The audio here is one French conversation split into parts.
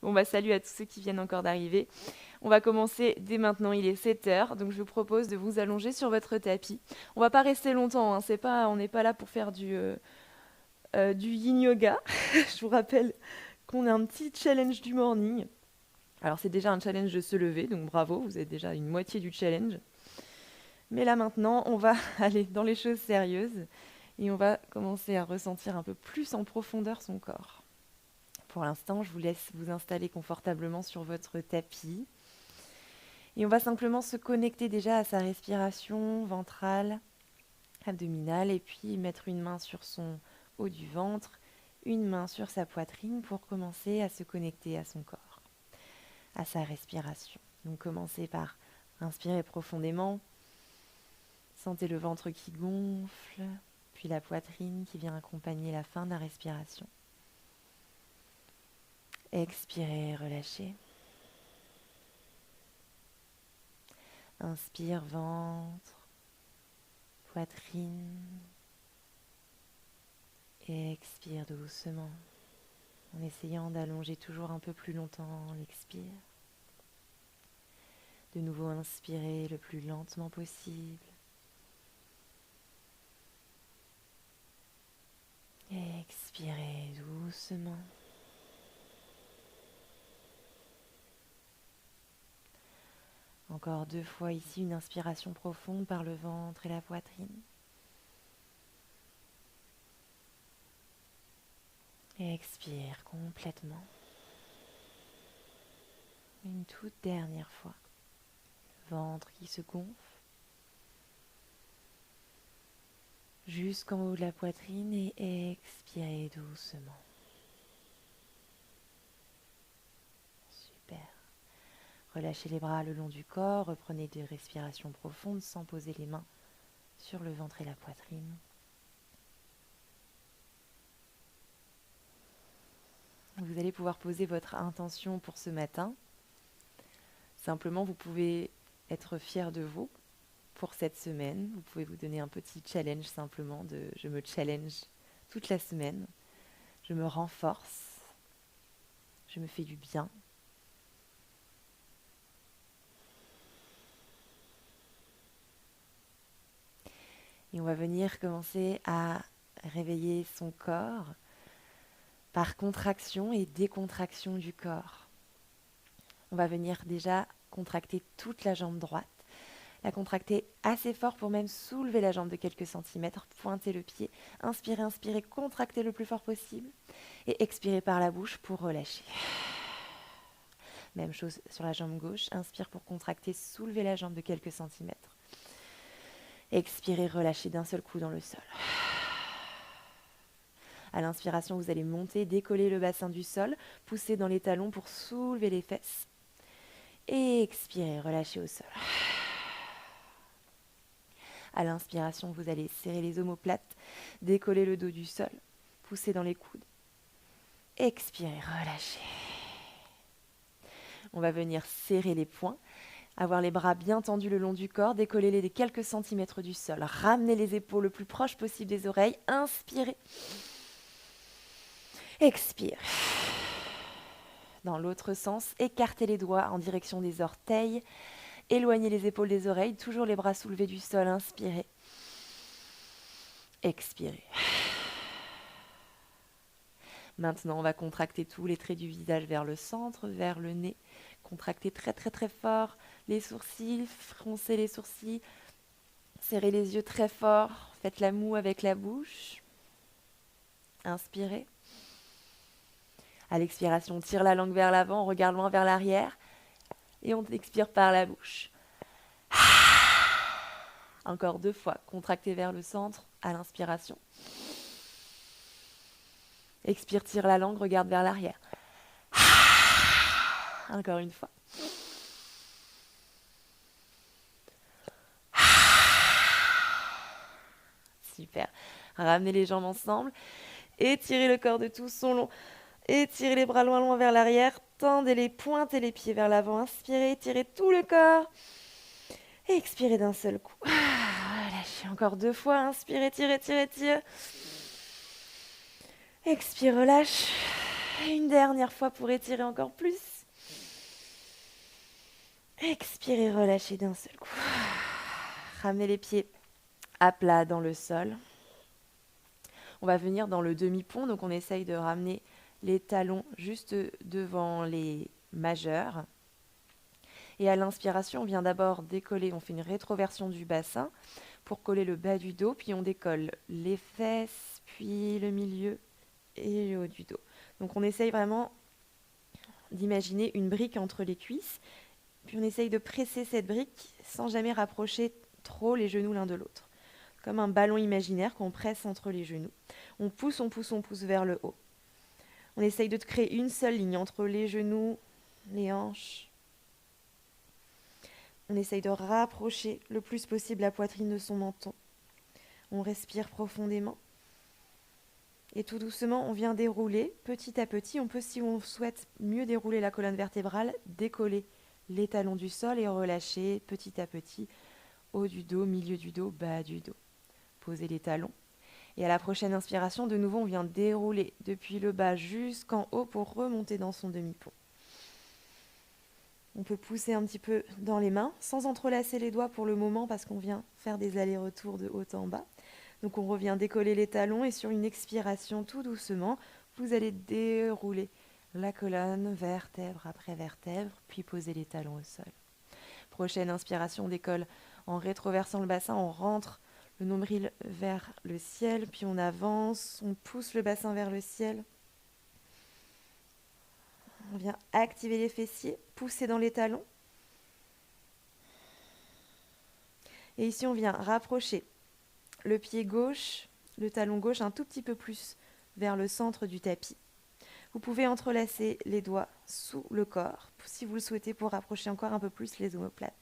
Bon bah salut à tous ceux qui viennent encore d'arriver. On va commencer dès maintenant, il est 7 heures, donc je vous propose de vous allonger sur votre tapis. On va pas rester longtemps, hein, on n'est pas là pour faire du yin yoga. Je vous rappelle qu'on a un petit challenge du morning. Alors c'est déjà un challenge de se lever, donc bravo, vous êtes déjà une moitié du challenge. Mais là maintenant, on va aller dans les choses sérieuses et on va commencer à ressentir un peu plus en profondeur son corps. Pour l'instant, je vous laisse vous installer confortablement sur votre tapis. Et on va simplement se connecter déjà à sa respiration ventrale, abdominale, et puis mettre une main sur son haut du ventre, une main sur sa poitrine pour commencer à se connecter à son corps, à sa respiration. Donc commencez par inspirer profondément, sentez le ventre qui gonfle, puis la poitrine qui vient accompagner la fin de la respiration. Expirez, relâchez. Inspire, ventre, poitrine. Et expire doucement, en essayant d'allonger toujours un peu plus longtemps l'expire. De nouveau, inspirez le plus lentement possible. Et expirez doucement. Encore 2 fois ici, une inspiration profonde par le ventre et la poitrine. Et expire complètement. Une toute dernière fois. Le ventre qui se gonfle. Jusqu'en haut de la poitrine et expirez doucement. Super. Relâchez les bras le long du corps, reprenez des respirations profondes sans poser les mains sur le ventre et la poitrine. Vous allez pouvoir poser votre intention pour ce matin. Simplement, vous pouvez être fier de vous pour cette semaine. Vous pouvez vous donner un petit challenge simplement de « je me challenge toute la semaine ». Je me renforce, je me fais du bien. Et on va venir commencer à réveiller son corps par contraction et décontraction du corps. On va venir déjà contracter toute la jambe droite, la contracter assez fort pour même soulever la jambe de quelques centimètres, pointer le pied, inspirez, inspirez, contractez le plus fort possible et expirez par la bouche pour relâcher. Même chose sur la jambe gauche, inspire pour contracter, soulever la jambe de quelques centimètres. Expirez, relâchez d'un seul coup dans le sol. À l'inspiration, vous allez monter, décoller le bassin du sol, pousser dans les talons pour soulever les fesses. Et expirez, relâchez au sol. À l'inspiration, vous allez serrer les omoplates, décoller le dos du sol, pousser dans les coudes. Expirez, relâchez. On va venir serrer les poings, avoir les bras bien tendus le long du corps, décoller-les des quelques centimètres du sol. Ramenez les épaules le plus proche possible des oreilles. Inspirez. Expire. Dans l'autre sens, écartez les doigts en direction des orteils. Éloignez les épaules des oreilles, toujours les bras soulevés du sol. Inspirez. Expirez. Maintenant, on va contracter tous les traits du visage vers le centre, vers le nez. Contractez très très très fort les sourcils, froncez les sourcils, serrez les yeux très fort, faites la moue avec la bouche. Inspirez. À l'expiration, on tire la langue vers l'avant, on regarde loin vers l'arrière et on expire par la bouche. Encore 2 fois, contractez vers le centre à l'inspiration. Expire, tire la langue, regarde vers l'arrière. Encore une fois. Super. Ramenez les jambes ensemble. Étirez le corps de tout son long. Étirez les bras loin, loin vers l'arrière. Tendez-les, pointez les pieds vers l'avant. Inspirez, étirez tout le corps. Et expirez d'un seul coup. Relâchez encore 2 fois. Inspirez, tirez, tirez, tirez. Expire, relâche. Une dernière fois pour étirer encore plus. Expirez, relâchez d'un seul coup. Ramenez les pieds à plat dans le sol. On va venir dans le demi-pont, donc on essaye de ramener les talons juste devant les majeurs. Et à l'inspiration, on vient d'abord décoller, on fait une rétroversion du bassin pour coller le bas du dos, puis on décolle les fesses, puis le milieu et le haut du dos. Donc on essaye vraiment d'imaginer une brique entre les cuisses, puis on essaye de presser cette brique sans jamais rapprocher trop les genoux l'un de l'autre. Comme un ballon imaginaire qu'on presse entre les genoux. On pousse vers le haut. On essaye de créer une seule ligne entre les genoux, les hanches. On essaye de rapprocher le plus possible la poitrine de son menton. On respire profondément. Et tout doucement, on vient dérouler petit à petit. On peut, si on souhaite mieux dérouler la colonne vertébrale, décoller les talons du sol et relâcher petit à petit haut du dos, milieu du dos, bas du dos. Posez les talons. Et à la prochaine inspiration, de nouveau, on vient dérouler depuis le bas jusqu'en haut pour remonter dans son demi-pont. On peut pousser un petit peu dans les mains, sans entrelacer les doigts pour le moment, parce qu'on vient faire des allers-retours de haut en bas. Donc on revient décoller les talons et sur une expiration tout doucement, vous allez dérouler la colonne, vertèbre après vertèbre, puis poser les talons au sol. Prochaine inspiration, on décolle en rétroversant le bassin, on rentre le nombril vers le ciel, puis on avance, on pousse le bassin vers le ciel. On vient activer les fessiers, pousser dans les talons. Et ici, on vient rapprocher le pied gauche, le talon gauche un tout petit peu plus vers le centre du tapis. Vous pouvez entrelacer les doigts sous le corps, si vous le souhaitez, pour rapprocher encore un peu plus les omoplates.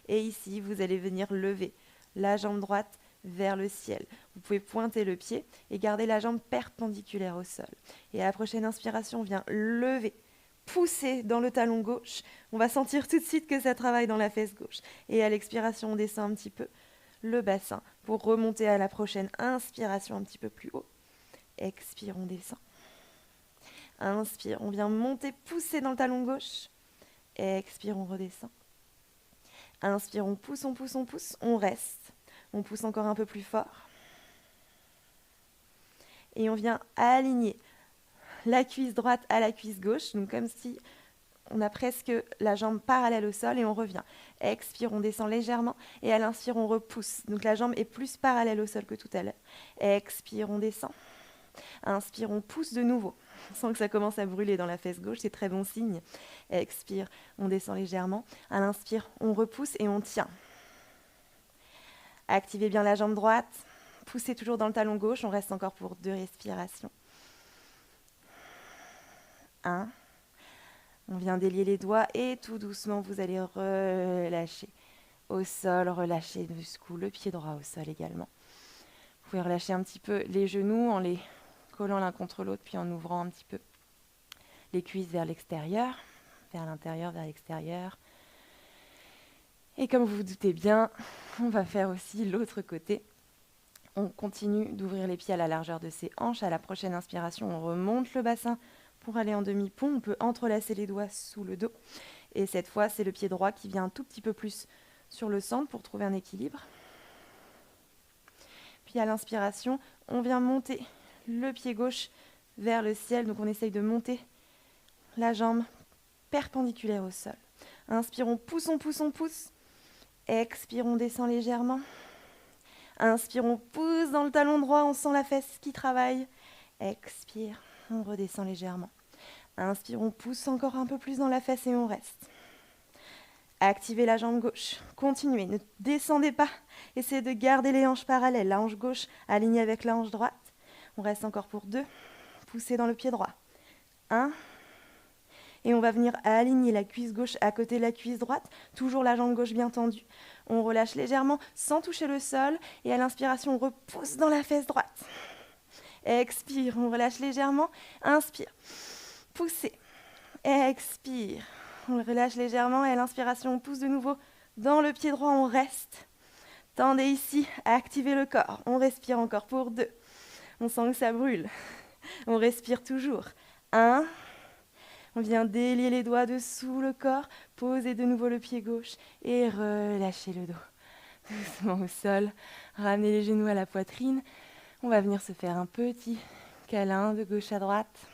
Et ici, vous allez venir lever la jambe droite vers le ciel. Vous pouvez pointer le pied et garder la jambe perpendiculaire au sol. Et à la prochaine inspiration, on vient lever, pousser dans le talon gauche. On va sentir tout de suite que ça travaille dans la fesse gauche. Et à l'expiration, on descend un petit peu le bassin pour remonter à la prochaine inspiration un petit peu plus haut. Expire, on descend. Inspire, on vient monter, pousser dans le talon gauche. Expire, on redescend. Inspire, on pousse, on reste. On pousse encore un peu plus fort. Et on vient aligner la cuisse droite à la cuisse gauche, donc comme si on a presque la jambe parallèle au sol et on revient. Expire, on descend légèrement et à l'inspire, on repousse. Donc la jambe est plus parallèle au sol que tout à l'heure. Expire, on descend. Inspire, on pousse de nouveau. On sent que ça commence à brûler dans la fesse gauche, c'est très bon signe. Expire, on descend légèrement. À l'inspire, on repousse et on tient. Activez bien la jambe droite. Poussez toujours dans le talon gauche. On reste encore pour 2 respirations. 1. On vient délier les doigts et tout doucement, vous allez relâcher au sol, relâcher jusqu'au le pied droit au sol également. Vous pouvez relâcher un petit peu les genoux en les collant l'un contre l'autre, puis en ouvrant un petit peu les cuisses vers l'extérieur, vers l'intérieur, vers l'extérieur. Et comme vous vous doutez bien, on va faire aussi l'autre côté. On continue d'ouvrir les pieds à la largeur de ses hanches. À la prochaine inspiration, on remonte le bassin pour aller en demi-pont. On peut entrelacer les doigts sous le dos. Et cette fois, c'est le pied droit qui vient un tout petit peu plus sur le centre pour trouver un équilibre. Puis à l'inspiration, on vient monter le pied gauche vers le ciel. Donc on essaye de monter la jambe perpendiculaire au sol. Inspire, on pousse. Expire, on descend légèrement. Inspire, on pousse dans le talon droit, on sent la fesse qui travaille. Expire, on redescend légèrement. Inspire, on pousse encore un peu plus dans la fesse et on reste. Activez la jambe gauche. Continuez, ne descendez pas. Essayez de garder les hanches parallèles. La hanche gauche alignée avec la hanche droite. On reste encore pour 2. Poussez dans le pied droit. 1. Et on va venir aligner la cuisse gauche à côté de la cuisse droite. Toujours la jambe gauche bien tendue. On relâche légèrement sans toucher le sol. Et à l'inspiration, on repousse dans la fesse droite. Expire, on relâche légèrement. Inspire. Poussez. Expire. On relâche légèrement et à l'inspiration, on pousse de nouveau dans le pied droit, on reste. Tendez ici, activez le corps. On respire encore pour 2. On sent que ça brûle. On respire toujours. 1. On vient délier les doigts dessous le corps, poser de nouveau le pied gauche et relâcher le dos. Doucement au sol, ramener les genoux à la poitrine. On va venir se faire un petit câlin de gauche à droite.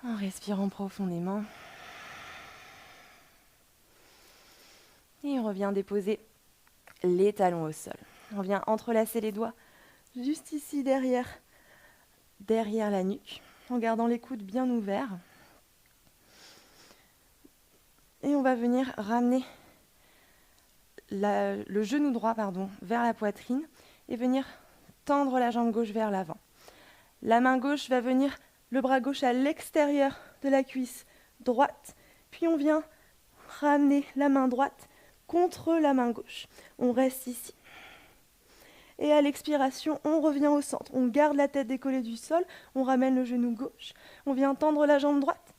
En respirant profondément. Et on revient déposer les talons au sol. On vient entrelacer les doigts juste ici derrière la nuque, en gardant les coudes bien ouverts. Et on va venir ramener le genou droit vers la poitrine et venir tendre la jambe gauche vers l'avant. La main gauche va venir, le bras gauche à l'extérieur de la cuisse droite, puis on vient ramener la main droite contre la main gauche. On reste ici. Et à l'expiration, on revient au centre. On garde la tête décollée du sol, on ramène le genou gauche, on vient tendre la jambe droite